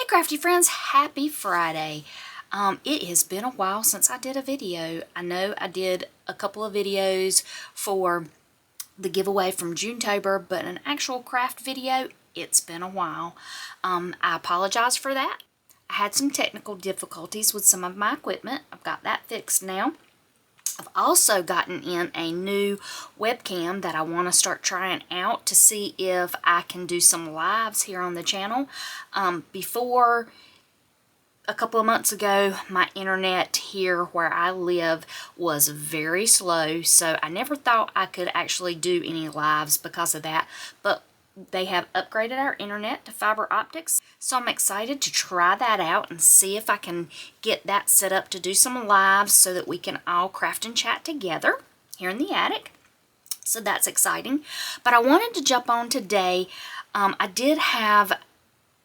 Crafty friends, happy Friday. It has been a while since I did a video. I know I did a couple of videos for the giveaway from Junetober, but an actual craft video, it's been a while. I apologize for that. I had some technical difficulties with some of my equipment. I've got that fixed now. I've also gotten in a new webcam that I want to start trying out to see if I can do some lives here on the channel. Before, a couple of months ago, my internet here where I live was very slow, so I never thought I could actually do any lives because of that, but they have upgraded our internet to fiber optics, so I'm excited to try that out and see if I can get that set up to do some lives so that we can all craft and chat together here in the attic. So that's exciting. But I wanted to jump on today. I did have,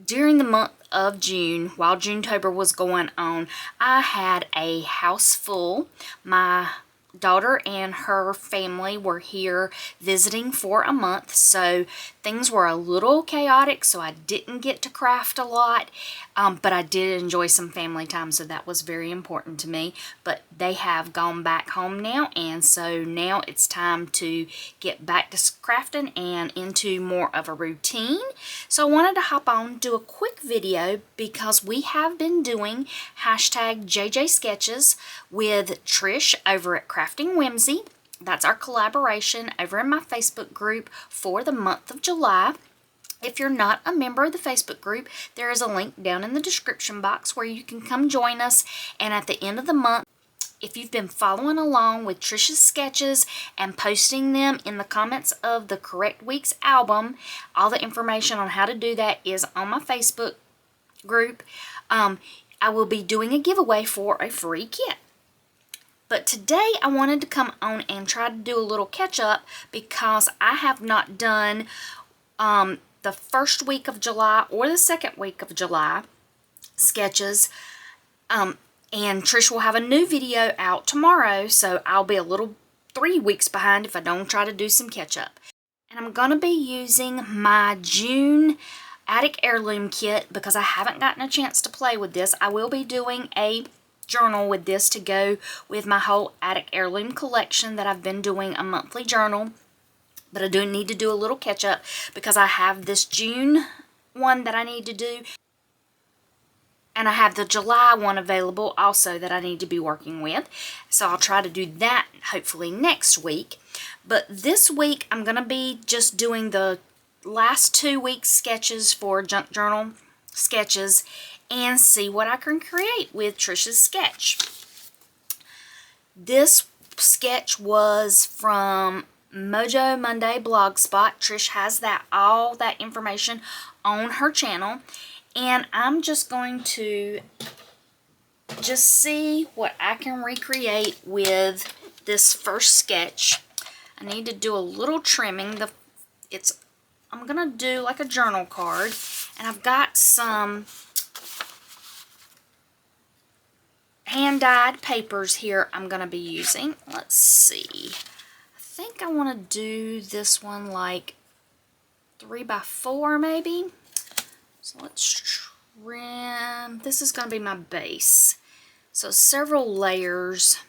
during the month of June, while Junetober was going on, I had a house full. My daughter and her family were here visiting for a month, so things were a little chaotic, so I didn't get to craft a lot, but I did enjoy some family time, so that was very important to me. But they have gone back home now, and so now it's time to get back to crafting and into more of a routine. So I wanted to hop on, do a quick video, because we have been doing hashtag JJ Sketches with Trish over at Crafting Whimsy. That's our collaboration over in my Facebook group for the month of July. If you're not a member of the Facebook group, there is a link down in the description box where you can come join us. And at the end of the month, if you've been following along with Trish's sketches and posting them in the comments of the correct week's album, all the information on how to do that is on my Facebook group. I will be doing a giveaway for a free kit. But today I wanted to come on and try to do a little catch up because I have not done the first week of July or the second week of July sketches. And Trish will have a new video out tomorrow, so I'll be a little 3 weeks behind if I don't try to do some catch up. And I'm going to be using my June Attic Heirloom kit because I haven't gotten a chance to play with this. I will be doing a journal with this to go with my whole Attic Heirloom collection that I've been doing, a monthly journal. But I do need to do a little catch up because I have this June one that I need to do. And I have the July one available also that I need to be working with. So I'll try to do that hopefully next week. But this week I'm going to be just doing the last 2 weeks sketches for Junk Journal sketches and see what I can create with Trish's sketch. This sketch was from Mojo Monday Blogspot. Trish has all that information on her channel. And I'm just going to just see what I can recreate with this first sketch. I need to do a little trimming. I'm going to do like a journal card. And I've got some hand-dyed papers here I'm going to be using. Let's see. I think I want to do this one like 3x4 maybe. So let's trim. This is going to be my base. So several layers.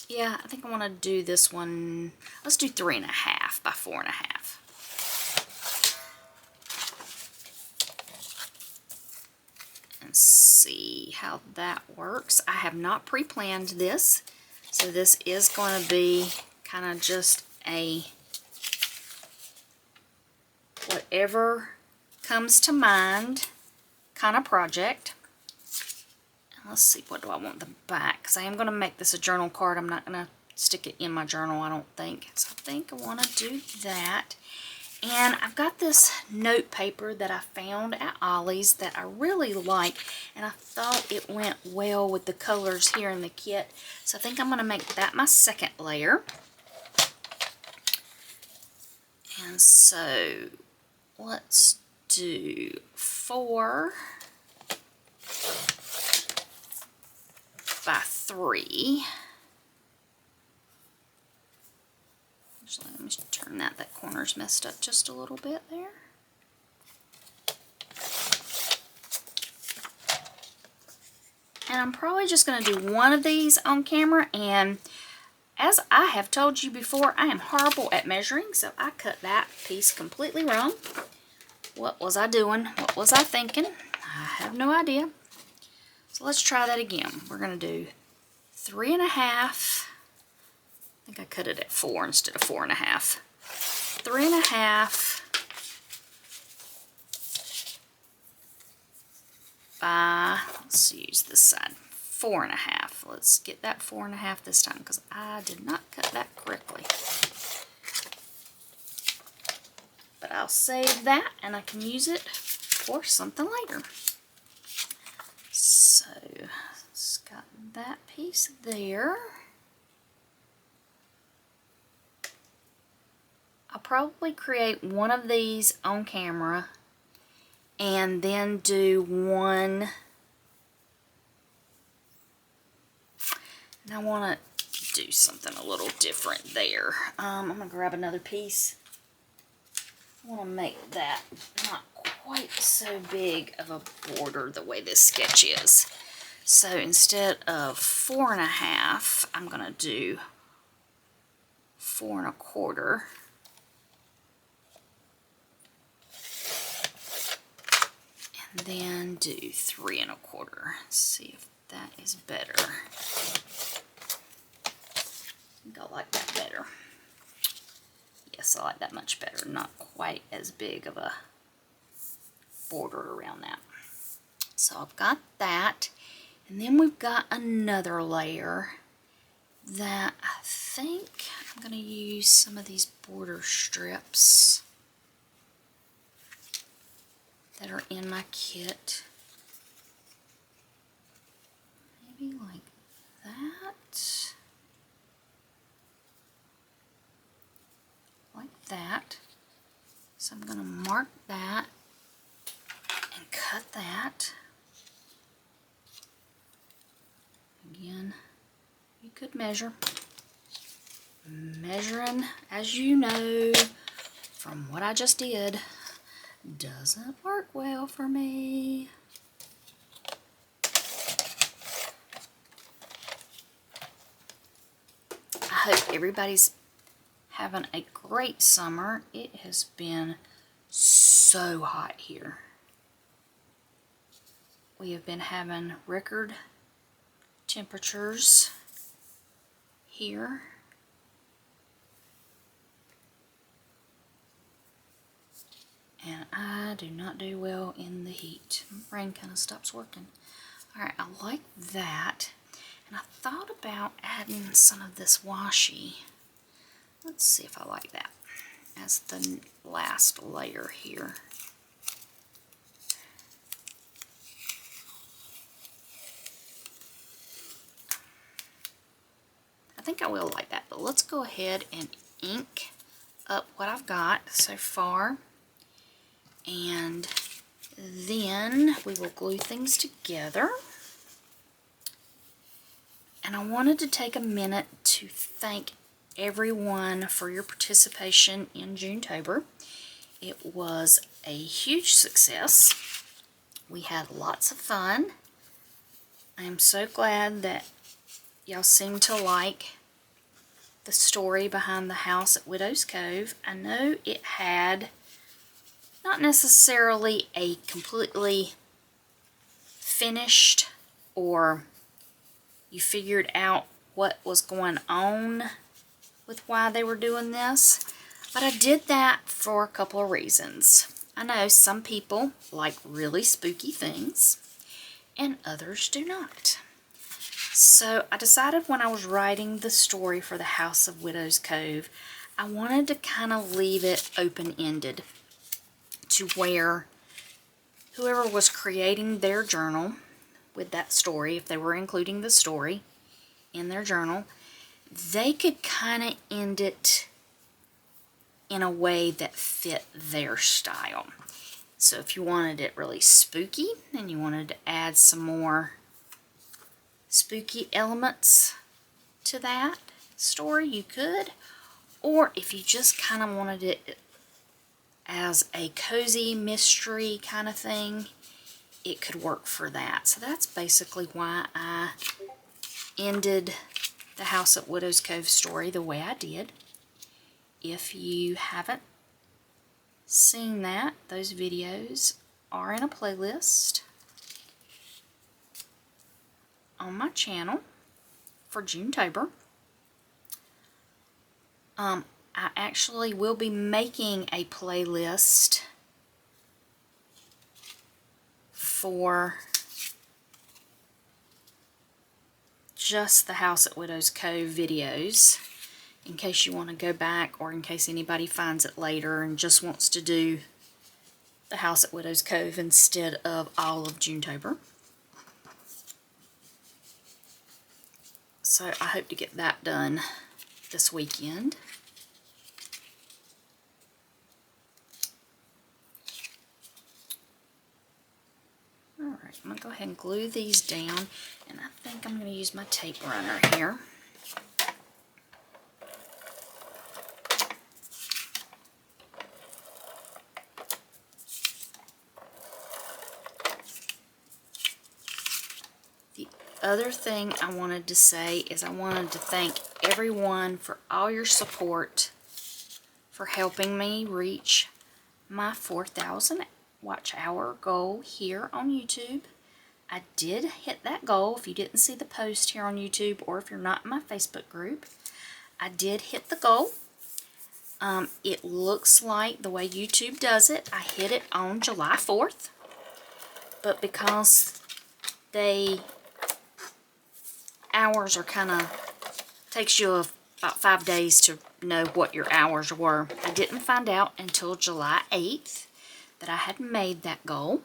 Yeah, I think I want to do this one. Let's do 3.5 by 4.5. And see how that works. I have not pre-planned this. So this is going to be kind of just a whatever comes to mind kind of project. And let's see, what do I want the back? Because I am going to make this a journal card. I'm not going to stick it in my journal, I don't think. So I think I want to do that. And I've got this note paper that I found at Ollie's that I really like. And I thought it went well with the colors here in the kit. So I think I'm going to make that my second layer. And so let's do 4 by 3. Actually, let me turn that corner's messed up just a little bit there. And I'm probably just going to do one of these on camera. And as I have told you before, I am horrible at measuring, so I cut that piece completely wrong. What was I doing? What was I thinking? I have no idea. So let's try that again. We're going to do 3.5. I think I cut it at 4 instead of 4.5. 3.5 by, let's use this side, 4.5. Let's get that 4.5 this time because I did not cut that correctly. But I'll save that and I can use it for something later. So, it's got that piece there. I'll probably create one of these on camera and then do one. And I want to do something a little different there. I'm going to grab another piece. I want to make that not quite so big of a border the way this sketch is. So instead of 4.5, I'm going to do 4.25. And then do 3.25. See if that is better. I think I like that better. Yes, I like that much better. Not quite as big of a border around that. So I've got that. And then we've got another layer that I think I'm going to use some of these border strips that are in my kit. Maybe like that. Like that. So I'm going to mark that and cut that. Again, you could measure. Measuring, as you know from what I just did, doesn't work well for me. I hope everybody's having a great summer. It has been so hot here. We have been having record temperatures here. And I do not do well in the heat. My brain kind of stops working. Alright, I like that. And I thought about adding some of this washi. Let's see if I like that as the last layer here. I think I will like that, but let's go ahead and ink up what I've got so far. And then we will glue things together. And I wanted to take a minute to thank everyone for your participation in Junetober. It was a huge success. We had lots of fun. I am so glad that y'all seem to like the story behind the house at Widow's Cove. I know it had not necessarily a completely finished, or you figured out what was going on with why they were doing this, but I did that for a couple of reasons. I know some people like really spooky things and others do not. So I decided when I was writing the story for the House of Widow's Cove, I wanted to kind of leave it open-ended to where whoever was creating their journal with that story, if they were including the story in their journal, they could kind of end it in a way that fit their style. So if you wanted it really spooky and you wanted to add some more spooky elements to that story, you could. Or if you just kind of wanted it as a cozy mystery kind of thing, it could work for that. So that's basically why I ended the House at Widow's Cove story the way I did. If you haven't seen that, those videos are in a playlist on my channel for Junetober. I actually will be making a playlist for just the House at Widow's Cove videos, in case you want to go back, or in case anybody finds it later and just wants to do the House at Widow's Cove instead of all of Junetober. So I hope to get that done this weekend. Alright, I'm going to go ahead and glue these down, and I think I'm going to use my tape runner here. The other thing I wanted to say is I wanted to thank everyone for all your support for helping me reach my 4,000 watch hour goal here on YouTube. I did hit that goal. If you didn't see the post here on YouTube, or if you're not in my Facebook group, I did hit the goal. It looks like the way YouTube does it, I hit it on July 4th, but because hours are kind of, takes you about 5 days to know what your hours were. I didn't find out until July 8th that I had made that goal.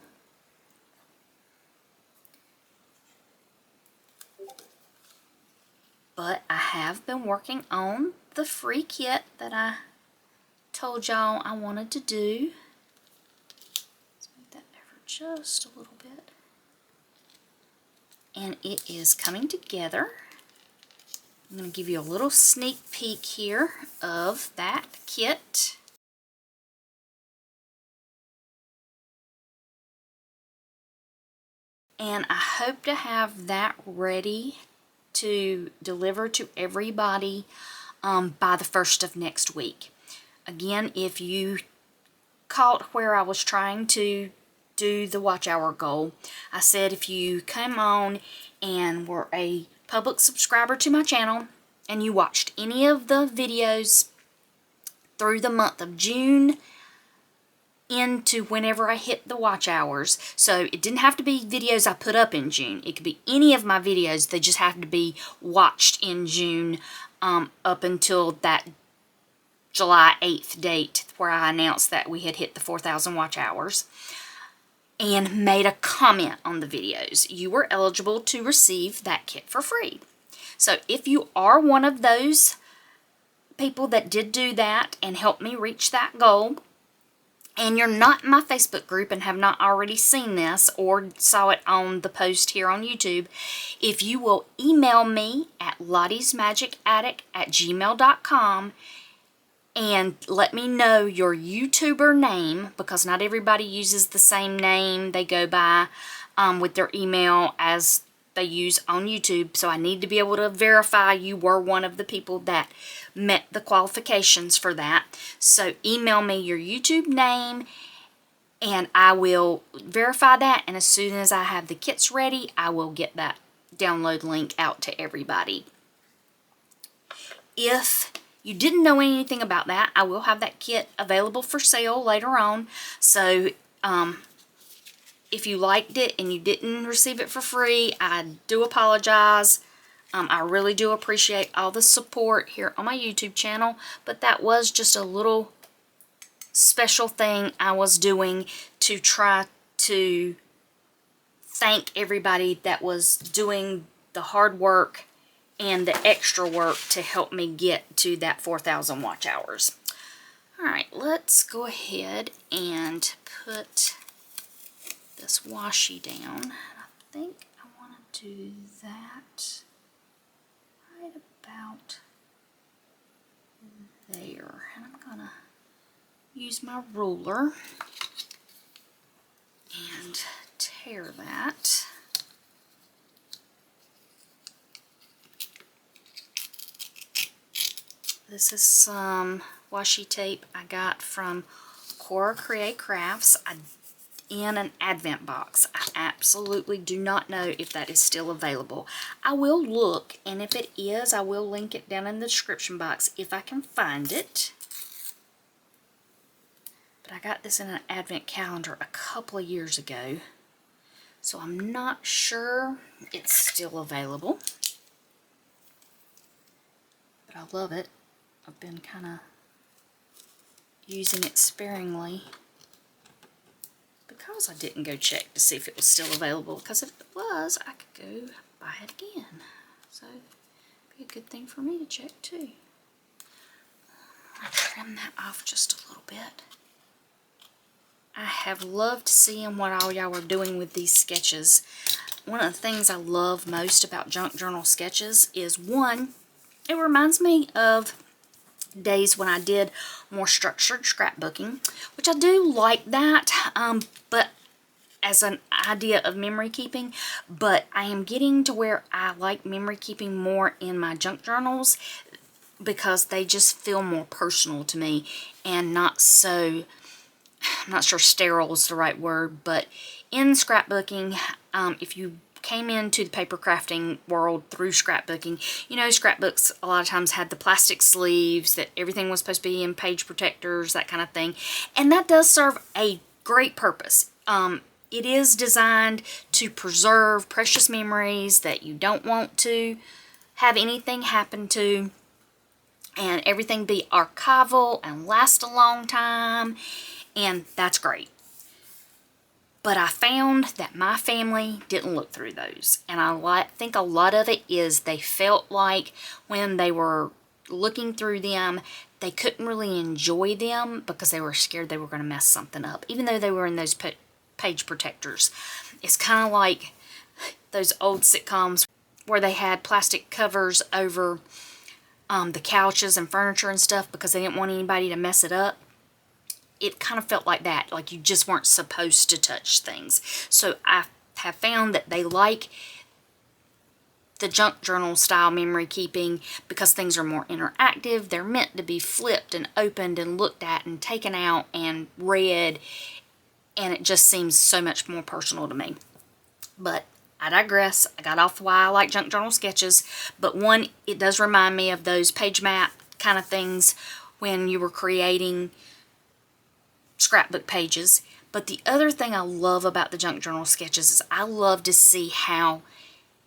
But I have been working on the free kit that I told y'all I wanted to do. Let's move that over just a little bit. And it is coming together. I'm going to give you a little sneak peek here of that kit. And I hope to have that ready to deliver to everybody by the 1st of next week. Again, if you caught where I was trying to do the watch hour goal, I said if you come on and were a public subscriber to my channel and you watched any of the videos through the month of June into whenever I hit the watch hours, so it didn't have to be videos I put up in June, it could be any of my videos, they just have to be watched in June up until that July 8th date where I announced that we had hit the 4,000 watch hours, and made a comment on the videos, you were eligible to receive that kit for free. So if you are one of those people that did do that and helped me reach that goal, and you're not in my Facebook group and have not already seen this or saw it on the post here on YouTube, if you will email me at lottiesmagicatic@gmail.com and let me know your YouTuber name, because not everybody uses the same name they go by with their email as they use on YouTube, so I need to be able to verify you were one of the people that met the qualifications for that. So email me your YouTube name and I will verify that, and as soon as I have the kits ready, I will get that download link out to everybody. If you didn't know anything about that, I will have that kit available for sale later on. So if you liked it and you didn't receive it for free, I do apologize. I really do appreciate all the support here on my YouTube channel, but that was just a little special thing I was doing to try to thank everybody that was doing the hard work and the extra work to help me get to that 4,000 watch hours. Alright, let's go ahead and put this washi down. I think I want to do that right about there. And I'm going to use my ruler and tear that. This is some washi tape I got from Cora Create Crafts in an advent box. I absolutely do not know if that is still available. I will look, and if it is, I will link it down in the description box if I can find it. But I got this in an advent calendar a couple of years ago, so I'm not sure it's still available. But I love it. I've been kind of using it sparingly because I didn't go check to see if it was still available, because if it was, I could go buy it again. So it'd be a good thing for me to check too. I'll trim that off just a little bit. I have loved seeing what all y'all are doing with these sketches. One of the things I love most about junk journal sketches is, one, it reminds me of days when I did more structured scrapbooking, which I do like that, but as an idea of memory keeping. But I am getting to where I like memory keeping more in my junk journals because they just feel more personal to me and not so, I'm not sure sterile is the right word, but in scrapbooking, if you came into the paper crafting world through scrapbooking, you know, scrapbooks a lot of times had the plastic sleeves that everything was supposed to be in, page protectors, that kind of thing, and that does serve a great purpose. It is designed to preserve precious memories that you don't want to have anything happen to, and everything be archival and last a long time, and that's great. But I found that my family didn't look through those. And I think a lot of it is they felt like when they were looking through them, they couldn't really enjoy them because they were scared they were going to mess something up, even though they were in those page protectors. It's kind of like those old sitcoms where they had plastic covers over the couches and furniture and stuff because they didn't want anybody to mess it up. It kind of felt like that, like you just weren't supposed to touch things. So I have found that they like the junk journal style memory keeping because things are more interactive. They're meant to be flipped and opened and looked at and taken out and read, and it just seems so much more personal to me. But I digress. I got off why I like junk journal sketches, but one, it does remind me of those page map kind of things when you were creating scrapbook pages. But the other thing I love about the junk journal sketches is I love to see how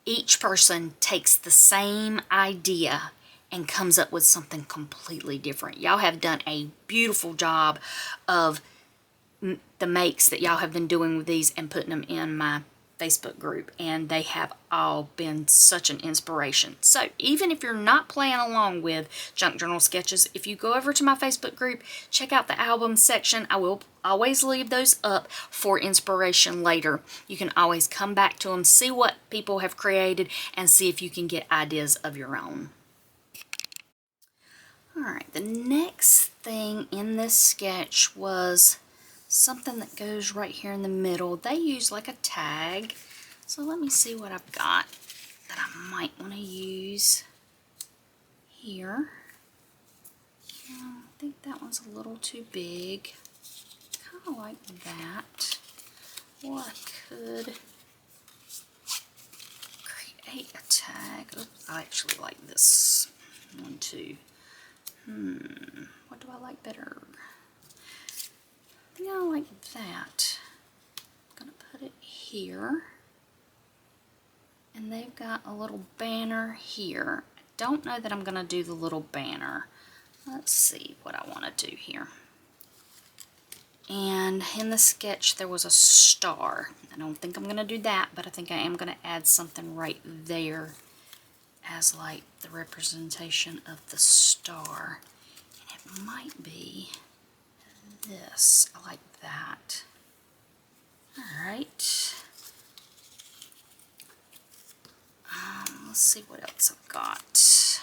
each person takes the same idea and comes up with something completely different. Y'all have done a beautiful job of the makes that y'all have been doing with these and putting them in my Facebook group, and they have all been such an inspiration. So even if you're not playing along with junk journal sketches, if you go over to my Facebook group, check out the album section. I will always leave those up for inspiration later. You can always come back to them, see what people have created, and see if you can get ideas of your own. Alright, the next thing in this sketch was something that goes right here in the middle. They use like a tag. So let me see what I've got that I might want to use here. I think that one's a little too big. Kind of like that. Or I could create a tag. Oops, I actually like this one too. What do I like better? I think I like that. I'm going to put it here. And they've got a little banner here. I don't know that I'm going to do the little banner. Let's see what I want to do here. And in the sketch there was a star. I don't think I'm going to do that, but I think I am going to add something right there as like the representation of the star. And it might be this. I like that. Alright. Let's see what else I've got.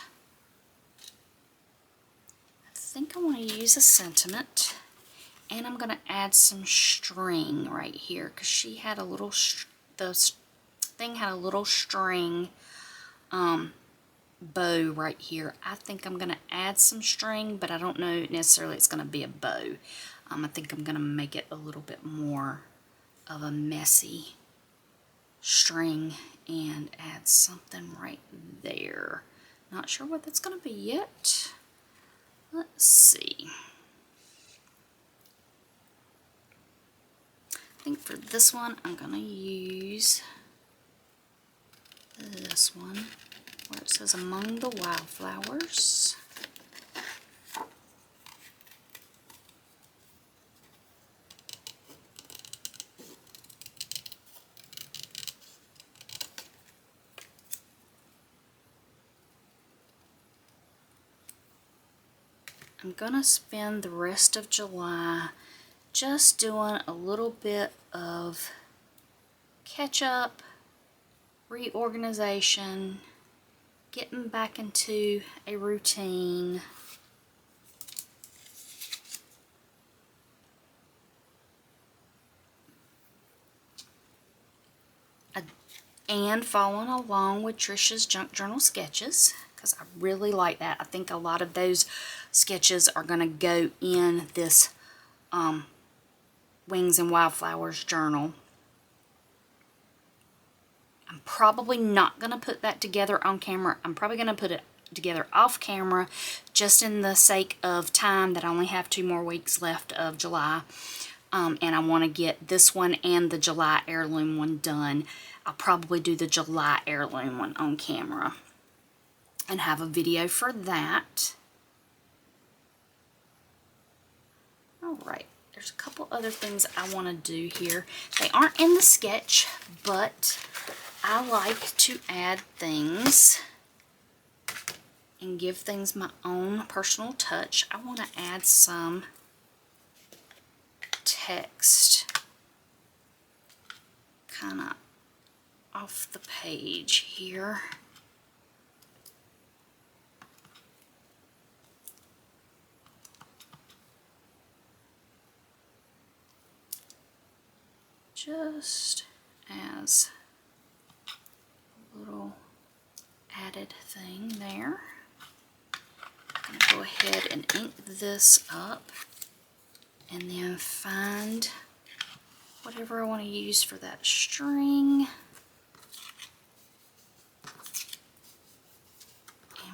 I think I want to use a sentiment. And I'm going to add some string right here because she had a little, the thing had a little string bow right here. I think I'm going to add some string, but I don't know necessarily it's going to be a bow. I think I'm going to make it a little bit more of a messy string and add something right there. Not sure what that's going to be yet. Let's see. I think for this one I'm going to use this one where it says Among the Wildflowers. I'm going to spend the rest of July just doing a little bit of catch up, reorganization, getting back into a routine. And following along with Trish's Junk Journal sketches, because I really like that. I think a lot of those sketches are going to go in this Wings and Wildflowers journal. I'm probably not going to put that together on camera. I'm probably going to put it together off camera just in the sake of time that I only have 2 more weeks left of July. And I want to get this one and the July heirloom one done. I'll probably do the July heirloom one on camera and have a video for that. Alright, there's a couple other things I want to do here. They aren't in the sketch, but I like to add things and give things my own personal touch. I want to add some text kind of off the page here. Just as a little added thing there. I'm going to go ahead and ink this up and then find whatever I want to use for that string.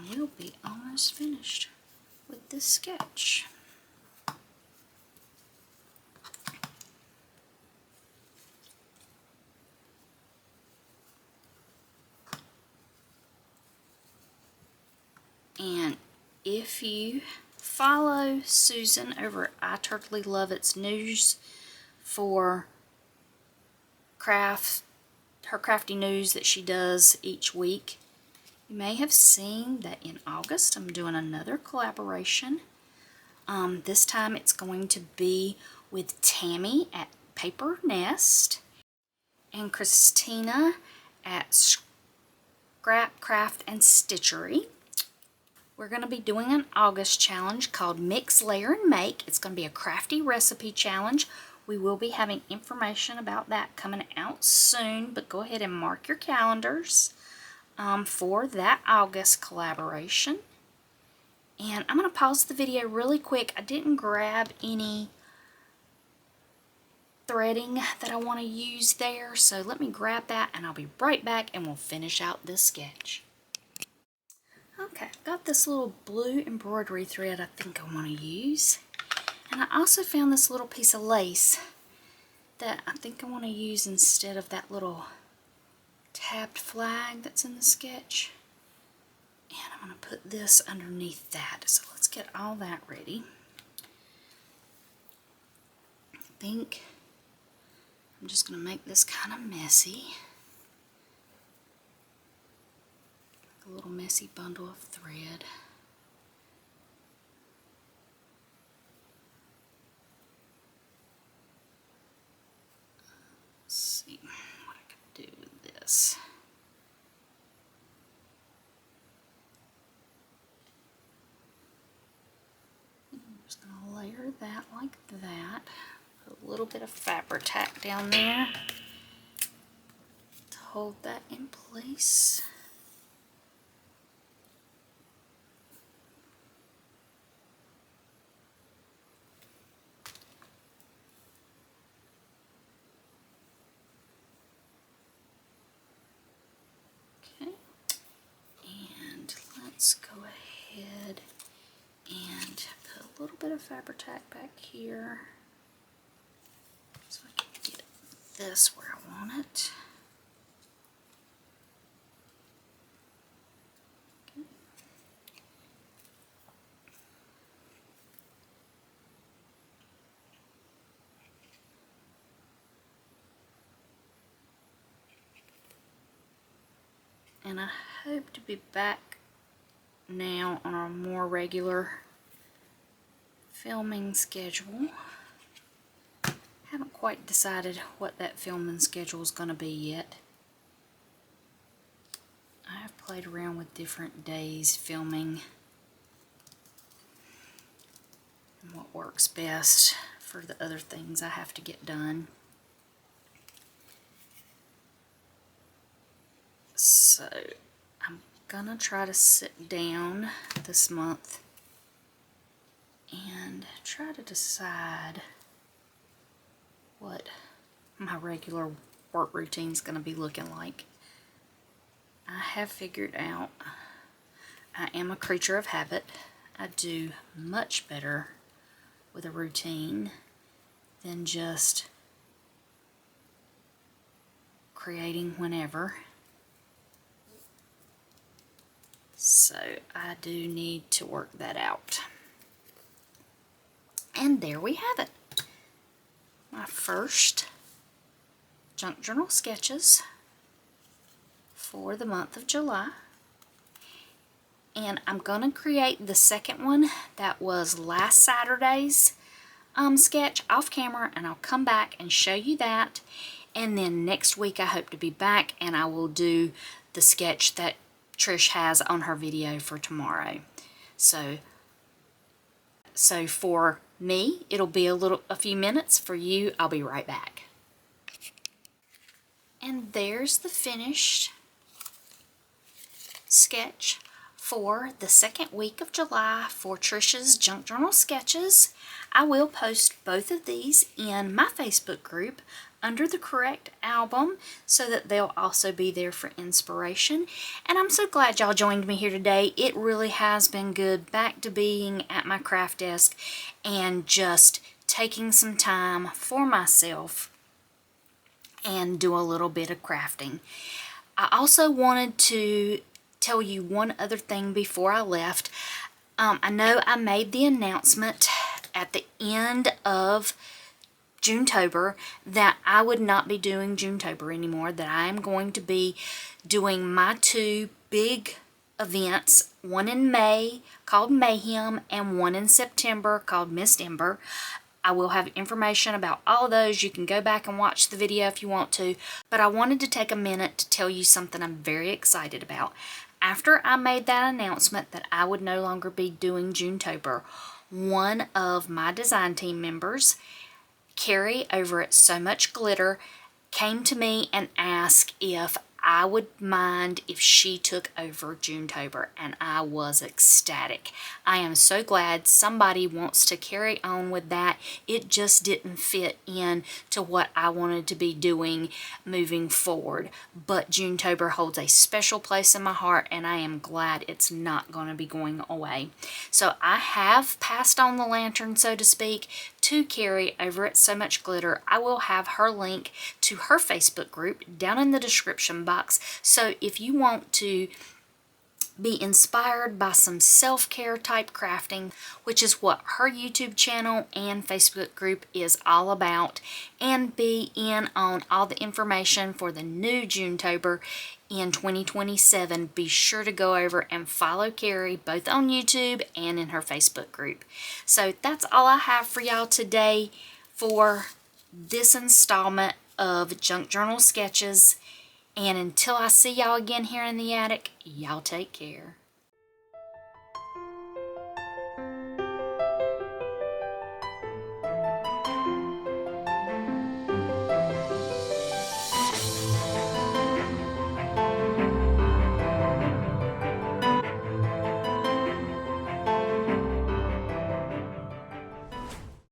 And we'll be almost finished with this sketch. And if you follow Susan over at I Totally Love It's News for her crafty news that she does each week, you may have seen that in August I'm doing another collaboration. This time it's going to be with Tammy at Paper Nest and Christina at Scrap Craft and Stitchery. We're going to be doing an August challenge called Mix, Layer, and Make. It's going to be a crafty recipe challenge. We will be having information about that coming out soon, but go ahead and mark your calendars for that August collaboration. And I'm going to pause the video really quick. I didn't grab any threading that I want to use there, so let me grab that and I'll be right back and we'll finish out this sketch. Okay, I've got this little blue embroidery thread I think I want to use. And I also found this little piece of lace that I think I want to use instead of that little tabbed flag that's in the sketch. And I'm going to put this underneath that. So let's get all that ready. I think I'm just going to make this kind of messy. A little messy bundle of thread. Let's see what I can do with this. I'm just going to layer that like that. that. Put a little bit of fabric tack down there to hold that in place. Okay, and let's go ahead and put a little bit of fabric tack back here so I can get this where I want it. Okay. And I hope to be back now on a more regular filming schedule. Haven't quite decided what that filming schedule is going to be yet. I have played around with different days filming and what works best for the other things I have to get done. So I'm gonna try to sit down this month and try to decide what my regular work routine is gonna be looking like. I have figured out I am a creature of habit. I do much better with a routine than just creating whenever. So I do need to work that out. And there we have it. My first junk journal sketches for the month of July. And I'm going to create the second one that was last Saturday's sketch off camera, and I'll come back and show you that. And then next week I hope to be back and I will do the sketch that Trish has on her video for tomorrow. So for me, it'll be a few minutes. For you, I'll be right back. And there's the finished sketch for the second week of July for Trish's Junk Journal Sketches. I will post both of these in my Facebook group under the correct album so that they'll also be there for inspiration. And I'm so glad y'all joined me here today. It really has been good back to being at my craft desk and just taking some time for myself and do a little bit of crafting. I also wanted to tell you one other thing before I left. I know I made the announcement at the end of Junetober that I would not be doing Junetober anymore, that I am going to be doing my two big events, one in May called Mayhem and one in September called Miss Ember. I will have information about all of those. You can go back and watch the video if you want to, but I wanted to take a minute to tell you something I'm very excited about. After I made that announcement that I would no longer be doing Junetober, one of my design team members, Carrie over at So Much Glitter, came to me and asked if I would mind if she took over Junetober, and I was ecstatic. I am so glad somebody wants to carry on with that. It just didn't fit in to what I wanted to be doing moving forward. But Junetober holds a special place in my heart, and I am glad it's not going to be going away. So I have passed on the lantern, so to speak, to Carrie over at So Much Glitter. I will have her link to her Facebook group down in the description box. So if you want to be inspired by some self-care type crafting, which is what her YouTube channel and Facebook group is all about, and be in on all the information for the new Junetober in 2027, be sure to go over and follow Carrie both on YouTube and in her Facebook group. So that's all I have for y'all today for this installment of Junk Journal Sketches. And until I see y'all again here in the attic, y'all take care.